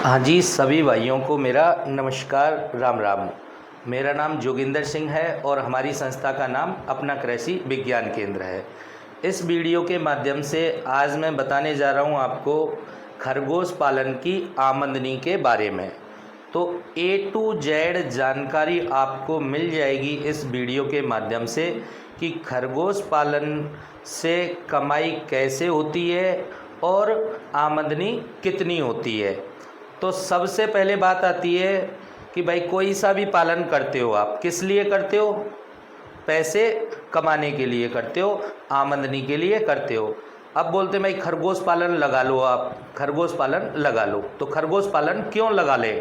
हाँ जी, सभी भाइयों को मेरा नमस्कार, राम राम। मेरा नाम जोगिंदर सिंह है और हमारी संस्था का नाम अपना कृषि विज्ञान केंद्र है। इस वीडियो के माध्यम से आज मैं बताने जा रहा हूँ आपको खरगोश पालन की आमदनी के बारे में। तो A to Z जानकारी आपको मिल जाएगी इस वीडियो के माध्यम से कि खरगोश पालन से कमाई कैसे होती है और आमदनी कितनी होती है। तो सबसे पहले बात आती है कि भाई कोई सा भी पालन करते हो, आप किस लिए करते हो? पैसे कमाने के लिए करते हो, आमदनी के लिए करते हो। अब बोलते हैं भाई खरगोश पालन लगा लो, आप खरगोश पालन लगा लो। तो खरगोश पालन क्यों लगा ले?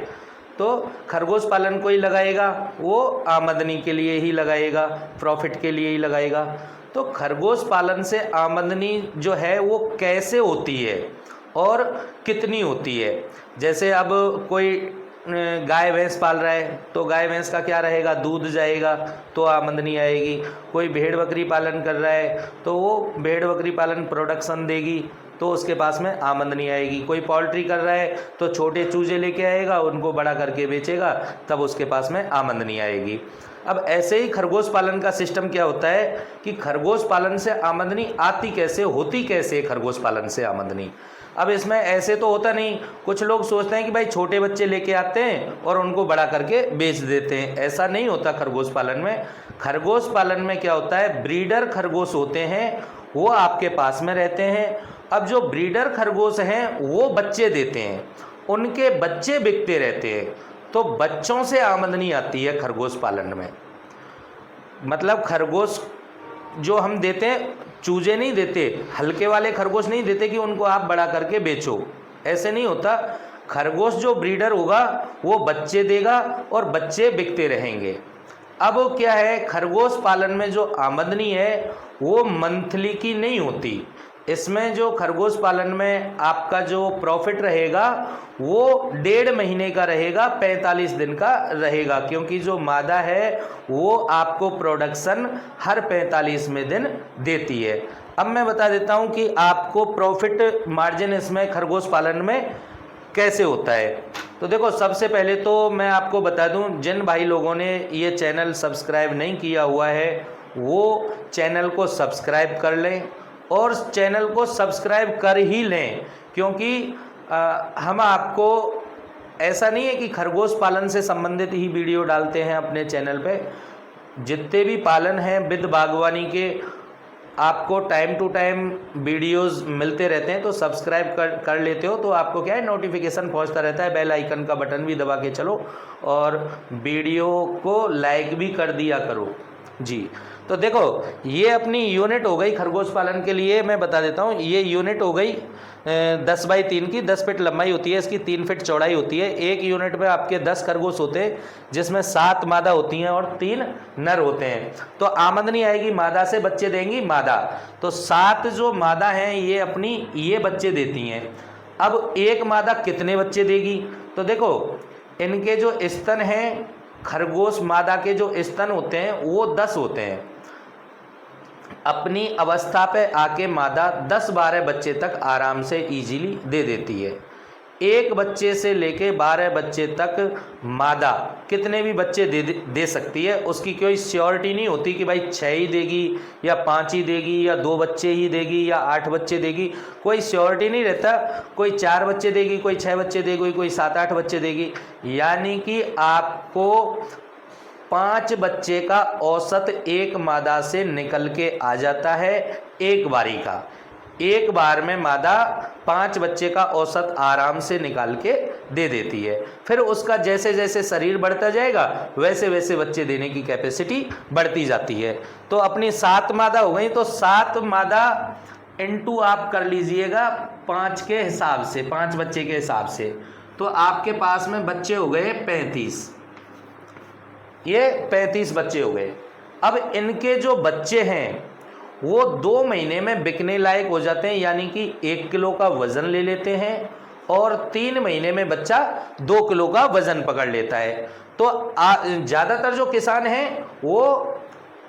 तो खरगोश पालन कोई लगाएगा वो आमदनी के लिए ही लगाएगा, प्रॉफिट के लिए ही लगाएगा। तो खरगोश पालन से आमदनी जो है वो कैसे होती है और कितनी होती है? जैसे अब कोई गाय भैंस पाल रहा है तो गाय भैंस का क्या रहेगा, दूध जाएगा तो आमदनी आएगी। कोई भेड़ बकरी पालन कर रहा है तो वो भेड़ बकरी पालन प्रोडक्शन देगी तो उसके पास में आमदनी आएगी। कोई पोल्ट्री कर रहा है तो छोटे चूजे लेके आएगा, उनको बड़ा करके बेचेगा, तब उसके पास में आमदनी आएगी। अब ऐसे ही खरगोश पालन का सिस्टम क्या होता है कि खरगोश पालन से आमदनी आती कैसे, होती कैसे खरगोश पालन से आमदनी? अब इसमें ऐसे तो होता नहीं, कुछ लोग सोचते हैं कि भाई छोटे बच्चे लेके आते हैं और उनको बड़ा करके बेच देते हैं। ऐसा नहीं होता खरगोश पालन में। खरगोश पालन में क्या होता है, ब्रीडर खरगोश होते हैं, वो आपके पास में रहते हैं। अब जो ब्रीडर खरगोश हैं वो बच्चे देते हैं, उनके बच्चे बिकते रहते हैं, तो बच्चों से आमदनी आती है खरगोश पालन में। मतलब खरगोश जो हम देते हैं, चूजे नहीं देते, हल्के वाले खरगोश नहीं देते कि उनको आप बड़ा करके बेचो, ऐसे नहीं होता। खरगोश जो ब्रीडर होगा वो बच्चे देगा और बच्चे बिकते रहेंगे। अब क्या है, खरगोश पालन में जो आमदनी है वो मंथली की नहीं होती। इसमें जो खरगोश पालन में आपका जो प्रॉफिट रहेगा वो 1.5 महीने का रहेगा, 45 दिन का रहेगा, क्योंकि जो मादा है वो आपको प्रोडक्शन हर 45वें दिन देती है। अब मैं बता देता हूं कि आपको प्रॉफिट मार्जिन इसमें खरगोश पालन में कैसे होता है। तो देखो, सबसे पहले तो मैं आपको बता दूं, जिन भाई लोगों ने ये चैनल सब्सक्राइब नहीं किया हुआ है वो चैनल को सब्सक्राइब कर लें और चैनल को सब्सक्राइब कर ही लें, क्योंकि हम आपको ऐसा नहीं है कि खरगोश पालन से संबंधित ही वीडियो डालते हैं अपने चैनल पे। जितने भी पालन हैं विद बागवानी के, आपको टाइम टू टाइम वीडियोस मिलते रहते हैं, तो सब्सक्राइब कर लेते हो तो आपको क्या है, नोटिफिकेशन पहुंचता रहता है। बेल आइकन का बटन भी दबा के चलो और वीडियो को लाइक भी कर दिया करो जी। तो देखो, ये अपनी यूनिट हो गई खरगोश पालन के लिए। मैं बता देता हूँ, ये यूनिट हो गई 10 बाई 3 की, 10 फीट लंबाई होती है इसकी, 3 फीट चौड़ाई होती है। एक यूनिट में आपके 10 खरगोश होते हैं, जिसमें 7 मादा होती हैं और 3 नर होते हैं। तो आमदनी आएगी, मादा से बच्चे देंगी मादा। तो 7 जो मादा हैं ये अपनी ये बच्चे देती हैं। अब एक मादा कितने बच्चे देगी? तो देखो, इनके जो स्तन हैं, खरगोश मादा के जो स्तन होते हैं वो 10 होते हैं। अपनी अवस्था पे आके मादा 10-12 बच्चे तक आराम से इजीली दे देती है। एक बच्चे से लेके 12 बच्चे तक मादा कितने भी बच्चे दे सकती है, उसकी कोई श्योरिटी नहीं होती कि भाई 6 ही देगी या 5 ही देगी या 2 बच्चे ही देगी या 8 बच्चे देगी, कोई श्योरिटी नहीं रहता। कोई 4 बच्चे देगी, कोई 6 बच्चे देगी, कोई 7-8 बच्चे देगी। यानी कि आपको 5 बच्चे का औसत एक मादा से निकल के आ जाता है एक बारी का। एक बार में मादा 5 बच्चे का औसत आराम से निकाल के दे देती है। फिर उसका जैसे जैसे शरीर बढ़ता जाएगा वैसे वैसे बच्चे देने की कैपेसिटी बढ़ती जाती है। तो अपनी 7 मादा हो गई, तो 7 मादा इंटू आप कर लीजिएगा 5 के हिसाब से, 5 बच्चे के हिसाब से, तो आपके पास में बच्चे हो गए 35। ये 35 बच्चे हो गए। अब इनके जो बच्चे हैं वो 2 महीने में बिकने लायक हो जाते हैं, यानी कि 1 किलो का वजन ले लेते हैं और 3 महीने में बच्चा 2 किलो का वजन पकड़ लेता है। तो ज़्यादातर जो किसान हैं वो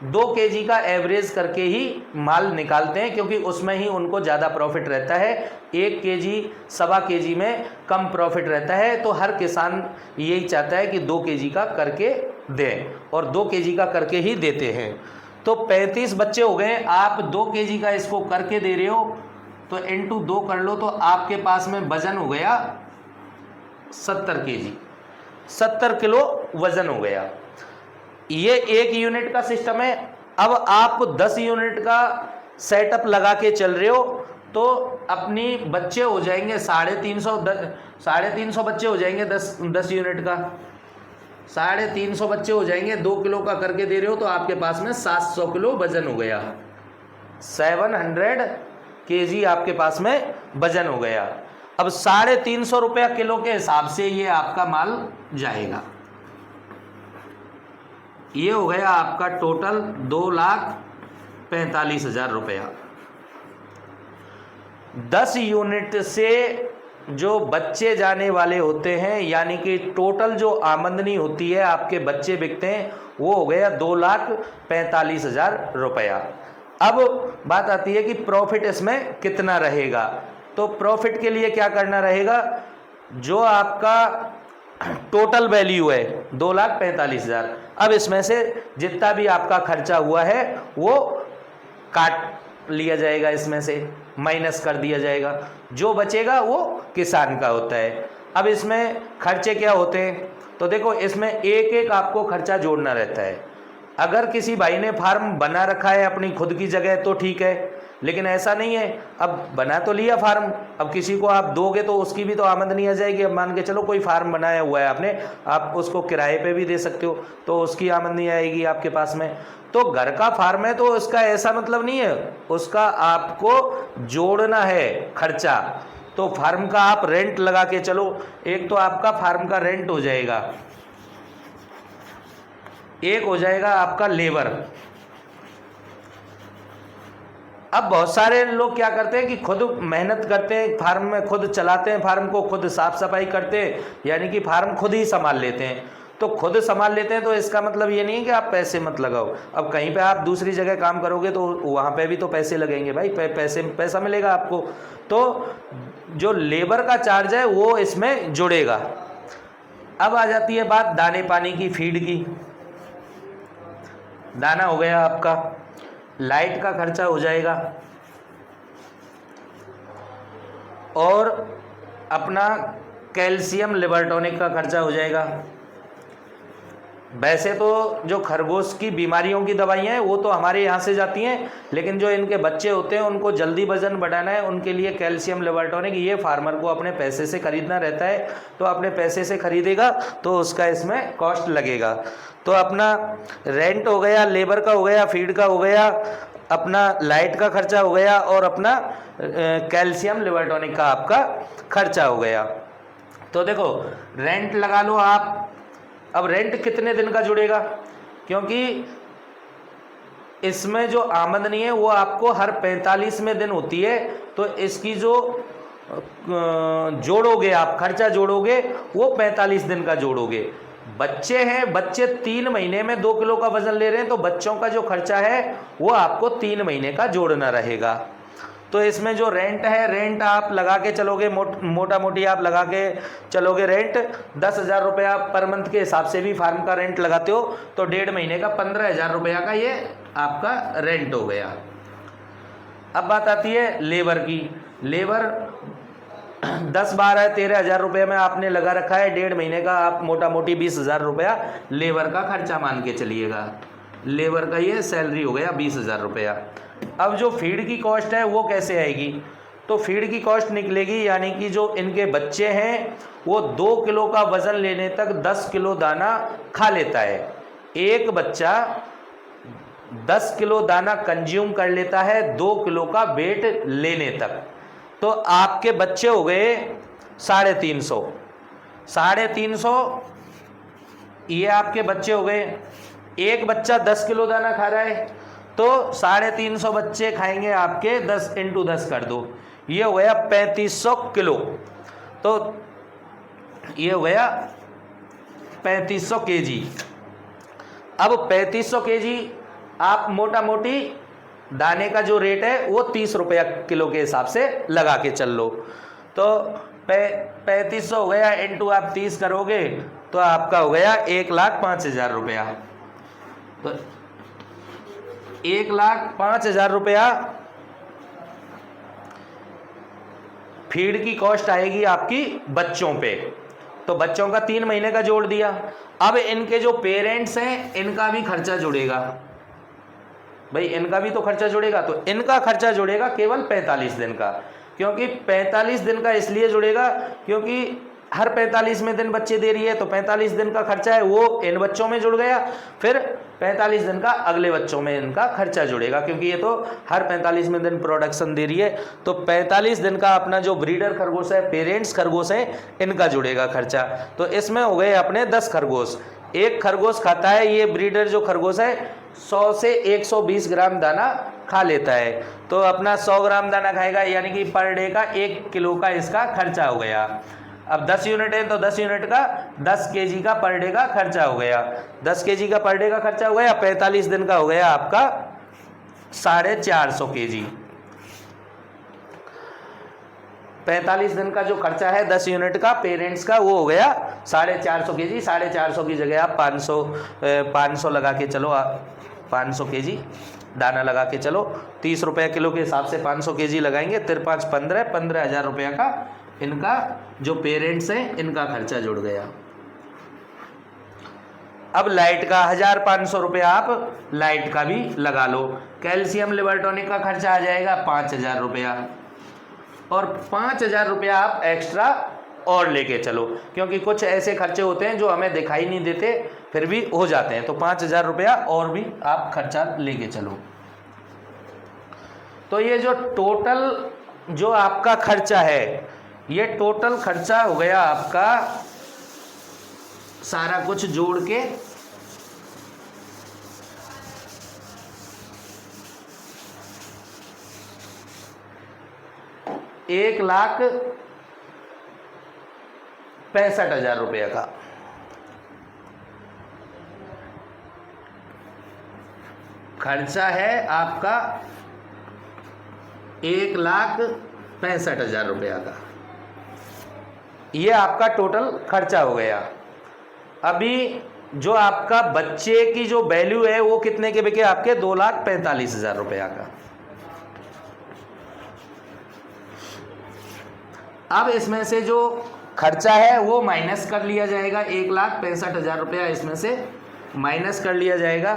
2 केजी का एवरेज करके ही माल निकालते हैं, क्योंकि उसमें ही उनको ज़्यादा प्रॉफिट रहता है। 1 केजी 1.25 केजी में कम प्रॉफिट रहता है। तो हर किसान यही चाहता है कि 2 केजी का करके दें, और 2 केजी का करके ही देते हैं। तो 35 बच्चे हो गए, आप 2 केजी का इसको करके दे रहे हो, तो इंटू 2 कर लो, तो आपके पास में वजन हो गया 70 केजी, 70 किलो वजन हो गया। ये 1 यूनिट का सिस्टम है। अब आप 10 यूनिट का सेटअप लगा के चल रहे हो, तो अपनी बच्चे हो जाएंगे 350 बच्चे हो जाएंगे 10 यूनिट का, 350 बच्चे हो जाएंगे। 2 किलो का करके दे रहे हो, तो आपके पास में 700 किलो वजन हो गया, 700 केजी आपके पास में वजन हो गया। अब 350 रुपया किलो के हिसाब से ये आपका माल जाएगा। ये हो गया आपका टोटल 2,45,000 रुपया। 10 यूनिट से जो बच्चे जाने वाले होते हैं, यानी कि टोटल जो आमदनी होती है, आपके बच्चे बिकते हैं, वो हो गया 2,45,000 रुपया। अब बात आती है कि प्रॉफिट इसमें कितना रहेगा। तो प्रॉफिट के लिए क्या करना रहेगा, जो आपका टोटल वैल्यू है 2,45,000, अब इसमें से जितना भी आपका खर्चा हुआ है वो काट लिया जाएगा, इसमें से माइनस कर दिया जाएगा। जो बचेगा वो किसान का होता है। अब इसमें खर्चे क्या होते हैं, तो देखो इसमें एक एक आपको खर्चा जोड़ना रहता है। अगर किसी भाई ने फार्म बना रखा है अपनी खुद की जगह तो ठीक है, लेकिन ऐसा नहीं है। अब बना तो लिया फार्म, अब किसी को आप दोगे तो उसकी भी तो आमदनी आ जाएगी। अब मान के चलो कोई फार्म बनाया हुआ है आपने, आप उसको किराए पे भी दे सकते हो, तो उसकी आमदनी आएगी आपके पास में। तो घर का फार्म है तो इसका ऐसा मतलब नहीं है, उसका आपको जोड़ना है खर्चा। तो फार्म का आप रेंट लगा के चलो, एक तो आपका फार्म का रेंट हो जाएगा, एक हो जाएगा आपका लेबर। अब बहुत सारे लोग क्या करते हैं कि खुद मेहनत करते हैं, फार्म में खुद चलाते हैं, फार्म को खुद साफ सफाई करते हैं, यानी कि फार्म खुद ही संभाल लेते हैं। तो खुद संभाल लेते हैं तो इसका मतलब ये नहीं है कि आप पैसे मत लगाओ। अब कहीं पे आप दूसरी जगह काम करोगे तो वहाँ पे भी तो पैसे लगेंगे भाई, पैसा मिलेगा आपको। तो जो लेबर का चार्ज है वो इसमें जुड़ेगा। अब आ जाती है बात दाने पानी की, फीड की। दाना हो गया आपका, लाइट का खर्चा हो जाएगा, और अपना कैल्शियम लिवर टॉनिक का खर्चा हो जाएगा। वैसे तो जो खरगोश की बीमारियों की दवाइयाँ हैं वो तो हमारे यहाँ से जाती हैं, लेकिन जो इनके बच्चे होते हैं उनको जल्दी वजन बढ़ाना है, उनके लिए कैल्शियम लिवर टॉनिक ये फार्मर को अपने पैसे से खरीदना रहता है। तो अपने पैसे से खरीदेगा तो उसका इसमें कॉस्ट लगेगा। तो अपना रेंट हो गया, लेबर का हो गया, फीड का हो गया, अपना लाइट का खर्चा हो गया, और अपना कैल्शियम लिवर टॉनिक का आपका खर्चा हो गया। तो देखो रेंट लगा लो आप। अब रेंट कितने दिन का जुड़ेगा, क्योंकि इसमें जो आमदनी है वो आपको हर 45वें दिन होती है। तो इसकी जो जोड़ोगे आप, खर्चा जोड़ोगे वो 45 दिन का जोड़ोगे। बच्चे हैं, बच्चे 3 महीने में 2 किलो का वजन ले रहे हैं, तो बच्चों का जो खर्चा है वो आपको 3 महीने का जोड़ना रहेगा। तो इसमें जो रेंट है, रेंट आप लगा के चलोगे, मोटा मोटी आप लगा के चलोगे रेंट 10,000 रुपया पर मंथ के हिसाब से भी फार्म का रेंट लगाते हो, तो 1.5 महीने का 15,000 रुपया का ये आपका रेंट हो गया। अब बात आती है लेबर की। लेबर 10, 12, 13,000 रुपये में आपने लगा रखा है, 1.5 महीने का आप मोटा मोटी 20,000 रुपया लेबर का खर्चा मान के चलिएगा। लेबर का ये सैलरी हो गया 20,000 रुपया। अब जो फीड की कॉस्ट है वो कैसे आएगी, तो फीड की कॉस्ट निकलेगी, यानी कि जो इनके बच्चे हैं वो 2 किलो का वज़न लेने तक 10 किलो दाना खा लेता है। एक बच्चा 10 किलो दाना कंज्यूम कर लेता है 2 किलो का वेट लेने तक। तो आपके बच्चे हो गए 350, 350 ये आपके बच्चे हो गए। एक बच्चा 10 किलो दाना खा रहा है, तो 350 बच्चे खाएंगे आपके, 10 × 10 कर दो, ये हो गया 3500 किलो। तो ये हो गया 3500 केजी। अब 3500 केजी आप मोटा मोटी दाने का जो रेट है वो 30 रुपया किलो के हिसाब से लगा के चल लो। तो 3500 हो गया, इंटू आप 30 करोगे तो आपका हो गया 1,05,000 रुपया। तो 1,05,000 रुपया फीड की कॉस्ट आएगी आपकी बच्चों पे। तो बच्चों का 3 महीने का जोड़ दिया। अब इनके जो पेरेंट्स हैं इनका भी खर्चा जुड़ेगा भाई, इनका भी तो खर्चा जुड़ेगा। तो इनका खर्चा जुड़ेगा केवल 45 दिन का। क्योंकि 45 दिन का इसलिए जुड़ेगा क्योंकि हर 45वें दिन बच्चे दे रही है, तो 45 दिन का खर्चा है वो इन बच्चों में जुड़ गया, फिर 45 दिन का अगले बच्चों में इनका खर्चा जुड़ेगा, क्योंकि ये तो हर 45वें दिन प्रोडक्शन दे रही है। तो 45 दिन का अपना जो ब्रीडर खरगोश है, पेरेंट्स खरगोश है, इनका जुड़ेगा खर्चा। तो इसमें हो गए अपने 10 खरगोश। एक खरगोश खाता है, ये ब्रीडर जो खरगोश है 100 से 120 ग्राम दाना खा लेता है। तो अपना 100 ग्राम दाना खाएगा, यानी कि पर डे का 1 किलो का इसका खर्चा हो गया। अब 10 यूनिट है तो 10 यूनिट का 10 केजी का पर डे का खर्चा हो गया। 10 केजी का पर डे का खर्चा हो गया। 45 दिन का हो गया आपका 450 केजी। 45 दिन का जो खर्चा है 10 यूनिट का पेरेंट्स का, वो हो गया 450 केजी। 450 की जगह आप 500 लगा के चलो, 500 केजी दाना लगा के चलो। 30 रुपये किलो के हिसाब से 500 केजी लगाएंगे, 3 5 15,000 रुपये का इनका जो पेरेंट्स हैं इनका खर्चा जुड़ गया। अब लाइट का 1,500 रुपया आप लाइट का भी लगा लो। कैल्शियम लिवर टॉनिक का खर्चा आ जाएगा 5,000 रुपया, और 5,000 रुपया आप एक्स्ट्रा और लेके चलो, क्योंकि कुछ ऐसे खर्चे होते हैं जो हमें दिखाई नहीं देते फिर भी हो जाते हैं। तो 5,000 रुपया और भी आप खर्चा लेके चलो। तो ये जो टोटल जो आपका खर्चा है, ये टोटल खर्चा हो गया आपका सारा कुछ जोड़ के 1,65,000 रुपये का। खर्चा है आपका 1,65,000 रुपया का, ये आपका टोटल खर्चा हो गया। अभी जो आपका बच्चे की जो वैल्यू है वो कितने के बिके आपके 2,45,000 रुपया का। अब इसमें से जो खर्चा है वो माइनस कर लिया जाएगा, 1,65,000 रुपया इसमें से माइनस कर लिया जाएगा।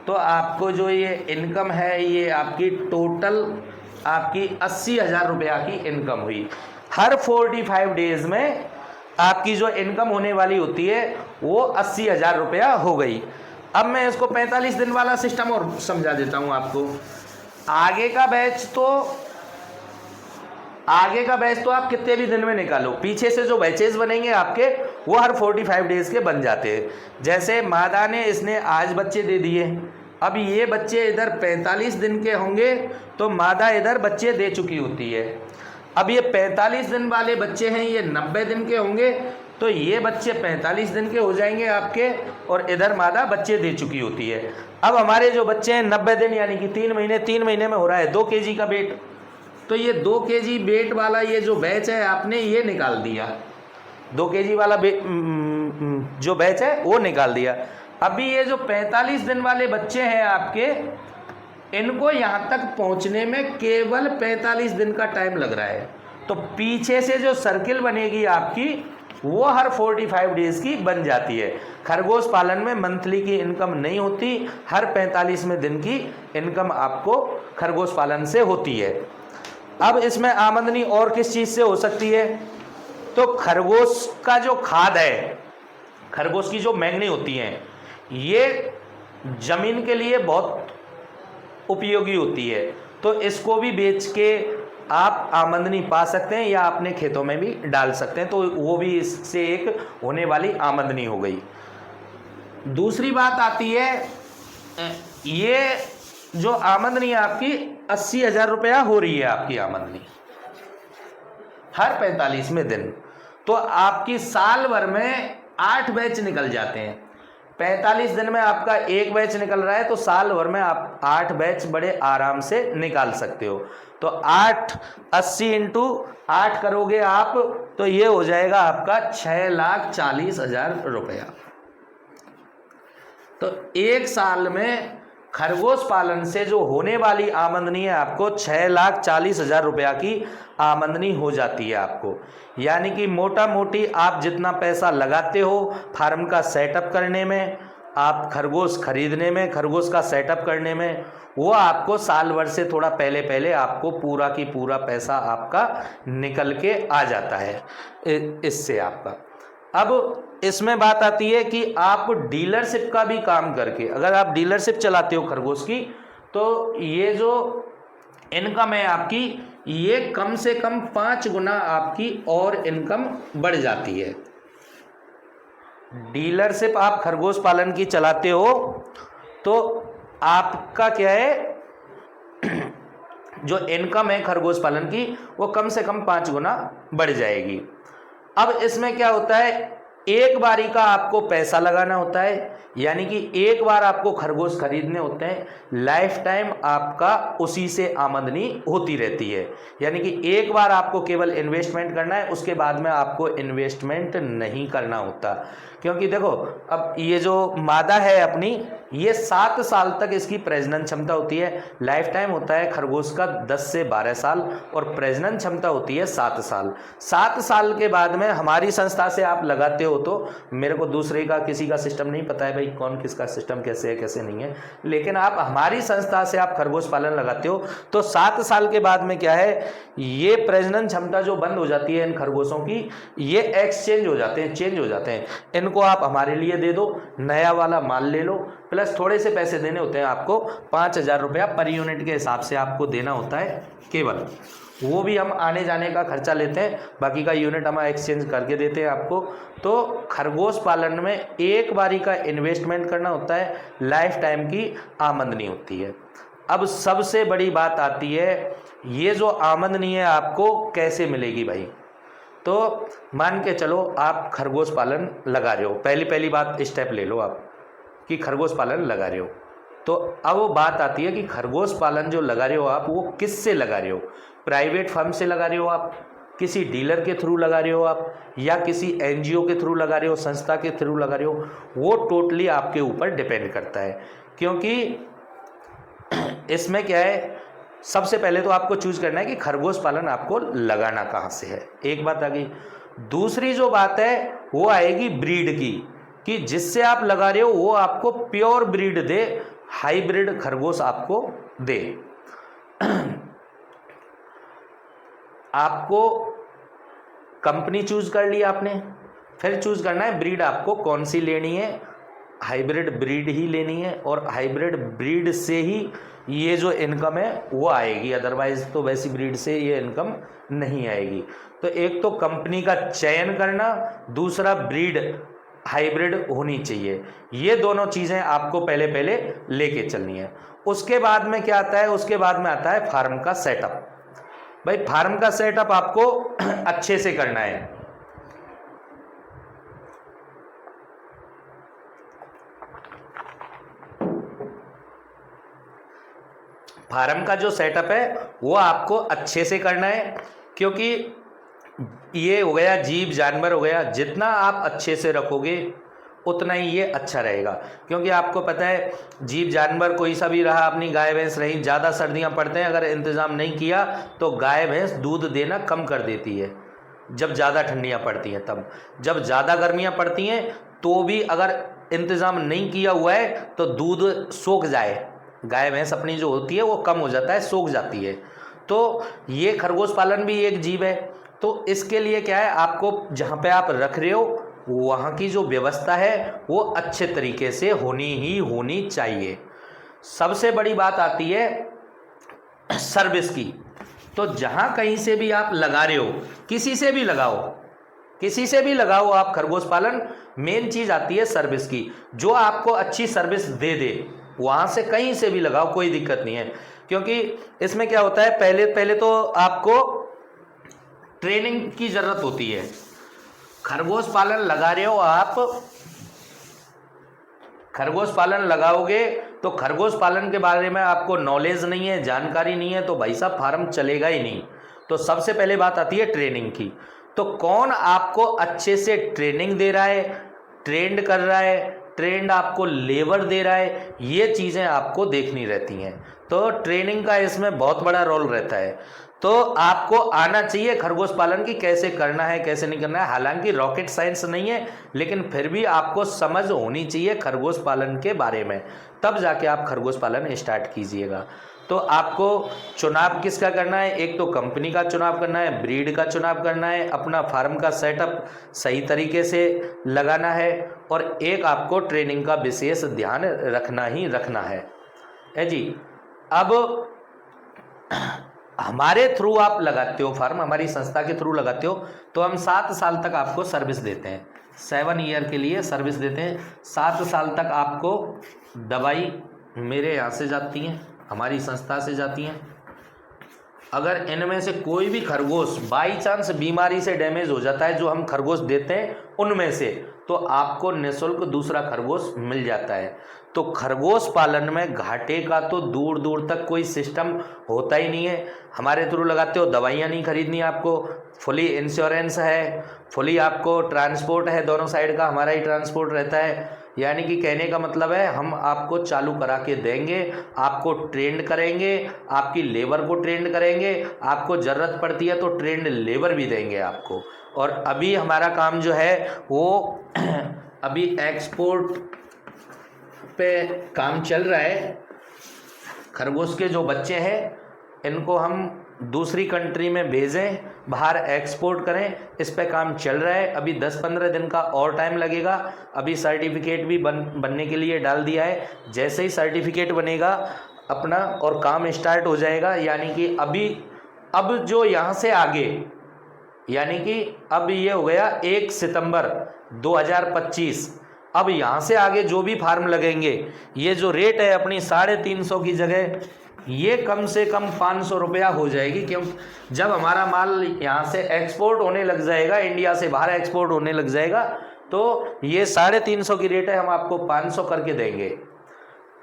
तो आपको जो ये इनकम है ये आपकी टोटल आपकी 80,000 रुपया की इनकम हुई। हर 45 डेज में आपकी जो इनकम होने वाली होती है वो 80,000 रुपया हो गई। अब मैं इसको 45 दिन वाला सिस्टम और समझा देता हूँ आपको। आगे का बैच तो आप कितने भी दिन में निकालो, पीछे से जो बैचेस बनेंगे आपके वो हर 45 डेज के बन जाते हैं। जैसे मादा ने इसने आज बच्चे दे दिए, अब ये बच्चे इधर 45 दिन के होंगे तो मादा इधर बच्चे दे चुकी होती है। अब ये 45 दिन वाले बच्चे हैं, ये 90 दिन के होंगे तो ये बच्चे 45 दिन के हो जाएंगे आपके, और इधर मादा बच्चे दे चुकी होती है। अब हमारे जो बच्चे हैं 90 दिन यानी कि 3 महीने में हो रहा है 2 केजी का वेट, तो ये 2 केजी वेट वाला ये जो बैच है आपने ये निकाल दिया, 2 केजी वाला जो बैच है वो निकाल दिया। अभी ये जो 45 दिन वाले बच्चे हैं आपके, इनको यहाँ तक पहुँचने में केवल 45 दिन का टाइम लग रहा है। तो पीछे से जो सर्किल बनेगी आपकी वो हर 45 डेज की बन जाती है। खरगोश पालन में मंथली की इनकम नहीं होती, हर 45वें दिन की इनकम आपको खरगोश पालन से होती है। अब इसमें आमदनी और किस चीज़ से हो सकती है? तो खरगोश का जो खाद है, खरगोश की जो मैंगनी होती हैं, ये जमीन के लिए बहुत उपयोगी होती है। तो इसको भी बेच के आप आमदनी पा सकते हैं या अपने खेतों में भी डाल सकते हैं, तो वो भी इससे एक होने वाली आमदनी हो गई। दूसरी बात आती है, ये जो आमदनी आपकी 80,000 रुपया हो रही है आपकी आमदनी हर 45वें दिन, तो आपकी साल भर में 8 बैच निकल जाते हैं। 45 दिन में आपका एक बैच निकल रहा है, तो साल भर में आप 8 बैच बड़े आराम से निकाल सकते हो। तो 80 इंटू 8 करोगे आप, तो ये हो जाएगा आपका 6,40,000 रुपया। तो एक साल में खरगोश पालन से जो होने वाली आमदनी है आपको 6,40,000 रुपया की आमदनी हो जाती है आपको। यानी कि मोटा मोटी आप जितना पैसा लगाते हो फार्म का सेटअप करने में, आप खरगोश खरीदने में, खरगोश का सेटअप करने में, वो आपको साल भर से थोड़ा पहले पहले आपको पूरा की पूरा पैसा आपका निकल के आ जाता है इससे आपका। अब इसमें बात आती है कि आप डीलरशिप का भी काम करके, अगर आप डीलरशिप चलाते हो खरगोश की, तो ये जो इनकम है आपकी, ये कम से कम 5 गुना आपकी और इनकम बढ़ जाती है। डीलरशिप आप खरगोश पालन की चलाते हो तो आपका क्या है, जो इनकम है खरगोश पालन की वो कम से कम 5 गुना बढ़ जाएगी। अब इसमें क्या होता है, एक बारी का आपको पैसा लगाना होता है, यानी कि एक बार आपको खरगोश खरीदने होते हैं, लाइफ टाइम आपका उसी से आमदनी होती रहती है। यानी कि एक बार आपको केवल इन्वेस्टमेंट करना है, उसके बाद में आपको इन्वेस्टमेंट नहीं करना होता। क्योंकि देखो, अब ये जो मादा है अपनी, ये 7 साल तक इसकी प्रजनन क्षमता होती है। लाइफ टाइम होता है खरगोश का 10 से 12 साल और प्रजनन क्षमता होती है 7 साल। 7 साल के बाद में हमारी संस्था से आप लगाते हो, तो मेरे को दूसरे का किसी का सिस्टम नहीं पता है भाई, कौन किसका सिस्टम कैसे है कैसे नहीं है, लेकिन आप हमारी संस्था से आप खरगोश पालन लगाते हो तो 7 साल के बाद में क्या है, ये प्रजनन क्षमता जो बंद हो जाती है इन खरगोशों की, ये एक्सचेंज हो जाते हैं, चेंज हो जाते हैं। इनको आप हमारे लिए दे दो, नया वाला माल ले लो, प्लस थोड़े से पैसे देने होते हैं आपको, 5,000 रुपया पर यूनिट के हिसाब से आपको देना होता है केवल। वो भी हम आने जाने का खर्चा लेते हैं, बाकी का यूनिट हम एक्सचेंज करके देते हैं आपको। तो खरगोश पालन में एक बारी का इन्वेस्टमेंट करना होता है, लाइफ टाइम की आमदनी होती है। अब सबसे बड़ी बात आती है, ये जो आमदनी है आपको कैसे मिलेगी भाई। तो मान के चलो आप खरगोश पालन लगा रहे हो, पहली बात स्टेप ले लो आप कि खरगोश पालन लगा रहे हो। तो अब वो बात आती है कि खरगोश पालन जो लगा रहे हो आप, वो किससे लगा रहे हो। प्राइवेट फर्म से लगा रहे हो आप, किसी डीलर के थ्रू लगा रहे हो आप, या किसी एनजीओ के थ्रू लगा रहे हो, संस्था के थ्रू लगा रहे हो, वो टोटली आपके ऊपर डिपेंड करता है। क्योंकि इसमें क्या है, सबसे पहले तो आपको चूज करना है कि खरगोश पालन आपको लगाना कहाँ से है, एक बात आ गई। दूसरी जो बात है वो आएगी ब्रीड की, कि जिससे आप लगा रहे हो वो आपको प्योर ब्रीड दे, हाइब्रिड खरगोश आपको दे। आपको कंपनी चूज कर ली आपने, फिर चूज करना है ब्रीड आपको कौन सी लेनी है, हाइब्रिड ब्रीड ही लेनी है, और हाइब्रिड ब्रीड से ही ये जो इनकम है वो आएगी, अदरवाइज तो वैसी ब्रीड से ये इनकम नहीं आएगी। तो एक तो कंपनी का चयन करना, दूसरा ब्रीड हाइब्रिड होनी चाहिए, ये दोनों चीज़ें आपको पहले लेके चलनी है। उसके बाद में क्या आता है, उसके बाद में आता है फार्म का सेटअप। भाई फार्म का सेटअप आपको अच्छे से करना है। फार्म का जो सेटअप है वो आपको अच्छे से करना है, क्योंकि ये हो गया जीव जानवर हो गया, जितना आप अच्छे से रखोगे उतना ही ये अच्छा रहेगा। क्योंकि आपको पता है जीव जानवर कोई सा भी रहा, अपनी गाय भैंस रही, ज़्यादा सर्दियां पड़ते हैं, अगर इंतज़ाम नहीं किया तो गाय भैंस दूध देना कम कर देती है जब ज़्यादा ठंडियां पड़ती हैं। तब जब ज़्यादा गर्मियां पड़ती हैं तो भी अगर इंतज़ाम नहीं किया हुआ है तो दूध सूख जाए, गाय भैंस अपनी जो होती है वो कम हो जाता है, सूख जाती है। तो ये खरगोश पालन भी एक जीव है। तो इसके लिए क्या है, आपको जहाँ पे आप रख रहे हो वहाँ की जो व्यवस्था है वो अच्छे तरीके से होनी चाहिए। सबसे बड़ी बात आती है सर्विस की। तो जहाँ कहीं से भी आप लगा रहे हो, किसी से भी लगाओ आप खरगोश पालन, मेन चीज़ आती है सर्विस की। जो आपको अच्छी सर्विस दे दे वहाँ से कहीं से भी लगाओ, कोई दिक्कत नहीं है। क्योंकि इसमें क्या होता है, पहले तो आपको ट्रेनिंग की ज़रूरत होती है। खरगोश पालन लगा रहे हो आप, खरगोश पालन लगाओगे तो खरगोश पालन के बारे में आपको नॉलेज नहीं है, जानकारी नहीं है, तो भाई साहब फार्म चलेगा ही नहीं। तो सबसे पहले बात आती है ट्रेनिंग की। तो कौन आपको अच्छे से ट्रेनिंग दे रहा है, ट्रेंड कर रहा है, ट्रेंड आपको लेबर दे रहा है, ये चीज़ें आपको देखनी रहती हैं। तो ट्रेनिंग का इसमें बहुत बड़ा रोल रहता है। तो आपको आना चाहिए खरगोश पालन की कैसे करना है, कैसे नहीं करना है। हालांकि रॉकेट साइंस नहीं है, लेकिन फिर भी आपको समझ होनी चाहिए खरगोश पालन के बारे में, तब जाके आप खरगोश पालन स्टार्ट कीजिएगा। तो आपको चुनाव किसका करना है, एक तो कंपनी का चुनाव करना है, ब्रीड का चुनाव करना है, अपना फार्म का सेटअप सही तरीके से लगाना है, और एक आपको ट्रेनिंग का विशेष ध्यान रखना ही रखना है जी। अब हमारे थ्रू आप लगाते हो फार्म, हमारी संस्था के थ्रू लगाते हो, तो हम 7 साल तक आपको सर्विस देते हैं। 7 ईयर के लिए सर्विस देते हैं। 7 साल तक आपको दवाई मेरे यहाँ से जाती हैं, हमारी संस्था से जाती हैं। अगर इनमें से कोई भी खरगोश बाई चांस बीमारी से डैमेज हो जाता है, जो हम खरगोश देते हैं उनमें से, तो आपको निःशुल्क दूसरा खरगोश मिल जाता है। तो खरगोश पालन में घाटे का तो दूर दूर तक कोई सिस्टम होता ही नहीं है। हमारे थ्रू लगाते हो, दवाइयाँ नहीं खरीदनी आपको, फुली इंश्योरेंस है, फुली आपको ट्रांसपोर्ट है, दोनों साइड का हमारा ही ट्रांसपोर्ट रहता है। यानी कि कहने का मतलब है हम आपको चालू करा के देंगे, आपको ट्रेंड करेंगे, आपकी लेबर को ट्रेंड करेंगे, आपको ज़रूरत पड़ती है तो ट्रेंड लेबर भी देंगे आपको। और अभी हमारा काम जो है वो अभी एक्सपोर्ट पे काम चल रहा है। खरगोश के जो बच्चे हैं इनको हम दूसरी कंट्री में भेजें, बाहर एक्सपोर्ट करें, इस पे काम चल रहा है। अभी 10-15 दिन का और टाइम लगेगा। अभी सर्टिफिकेट भी बनने के लिए डाल दिया है। जैसे ही सर्टिफिकेट बनेगा अपना और काम स्टार्ट हो जाएगा। यानी कि अब जो यहाँ से आगे, यानी कि अब ये हो गया 1 सितंबर 2025, अब यहाँ से आगे जो भी फार्म लगेंगे, ये जो रेट है अपनी 350 की जगह ये कम से कम 500 रुपया हो जाएगी। क्यों? जब हमारा माल यहाँ से एक्सपोर्ट होने लग जाएगा, इंडिया से बाहर एक्सपोर्ट होने लग जाएगा, तो ये 350 की रेट है, हम आपको 500 करके देंगे।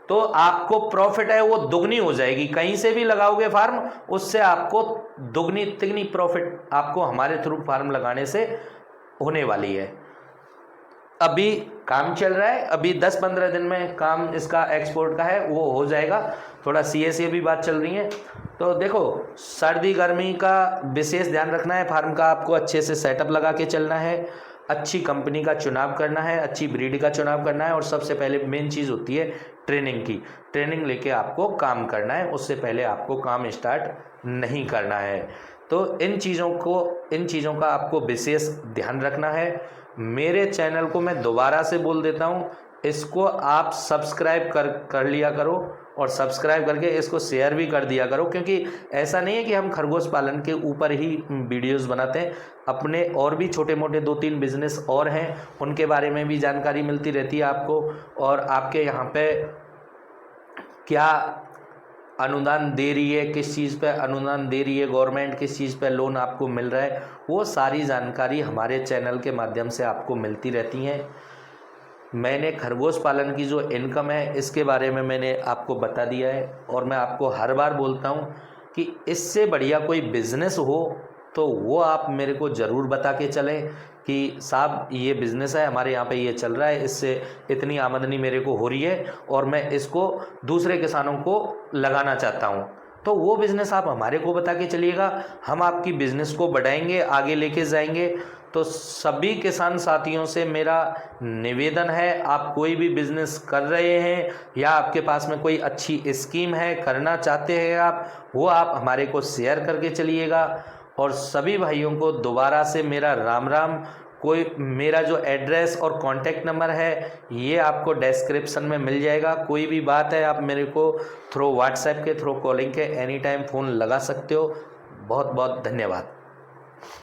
तो आपको प्रॉफिट है वो दुगनी हो जाएगी। कहीं से भी लगाओगे फार्म, उससे आपको दुगनी तिगनी प्रॉफिट आपको हमारे थ्रू फार्म लगाने से होने वाली है। अभी काम चल रहा है, अभी 10-15 दिन में काम इसका एक्सपोर्ट का है वो हो जाएगा। थोड़ा CA भी बात चल रही है। तो देखो, सर्दी गर्मी का विशेष ध्यान रखना है। फार्म का आपको अच्छे से सेटअप लगा के चलना है, अच्छी कंपनी का चुनाव करना है, अच्छी ब्रीड का चुनाव करना है, और सबसे पहले मेन चीज़ होती है ट्रेनिंग की। ट्रेनिंग लेके आपको काम करना है, उससे पहले आपको काम स्टार्ट नहीं करना है। तो इन चीज़ों का आपको विशेष ध्यान रखना है। मेरे चैनल को मैं दोबारा से बोल देता हूँ, इसको आप सब्सक्राइब कर लिया करो, और सब्सक्राइब करके इसको शेयर भी कर दिया करो। क्योंकि ऐसा नहीं है कि हम खरगोश पालन के ऊपर ही वीडियोस बनाते हैं, अपने और भी छोटे मोटे 2-3 बिजनेस और हैं, उनके बारे में भी जानकारी मिलती रहती है आपको। और आपके यहाँ पे क्या अनुदान दे रही है, किस चीज़ पे अनुदान दे रही है गवर्नमेंट, किस चीज़ पे लोन आपको मिल रहा है, वो सारी जानकारी हमारे चैनल के माध्यम से आपको मिलती रहती हैं। मैंने खरगोश पालन की जो इनकम है इसके बारे में मैंने आपको बता दिया है, और मैं आपको हर बार बोलता हूँ कि इससे बढ़िया कोई बिज़नेस हो तो वो आप मेरे को ज़रूर बता के चलें कि साहब ये बिज़नेस है हमारे यहाँ पे, ये चल रहा है, इससे इतनी आमदनी मेरे को हो रही है और मैं इसको दूसरे किसानों को लगाना चाहता हूँ। तो वो बिज़नेस आप हमारे को बता के चलिएगा, हम आपकी बिज़नेस को बढ़ाएंगे, आगे लेके जाएंगे। तो सभी किसान साथियों से मेरा निवेदन है, आप कोई भी बिज़नेस कर रहे हैं या आपके पास में कोई अच्छी स्कीम है, करना चाहते हैं आप, वो आप हमारे को शेयर करके चलिएगा। और सभी भाइयों को दोबारा से मेरा राम राम। कोई मेरा जो एड्रेस और कॉन्टैक्ट नंबर है ये आपको डिस्क्रिप्शन में मिल जाएगा। कोई भी बात है आप मेरे को थ्रू व्हाट्सएप के थ्रू कॉलिंग के एनी टाइम फ़ोन लगा सकते हो। बहुत बहुत धन्यवाद।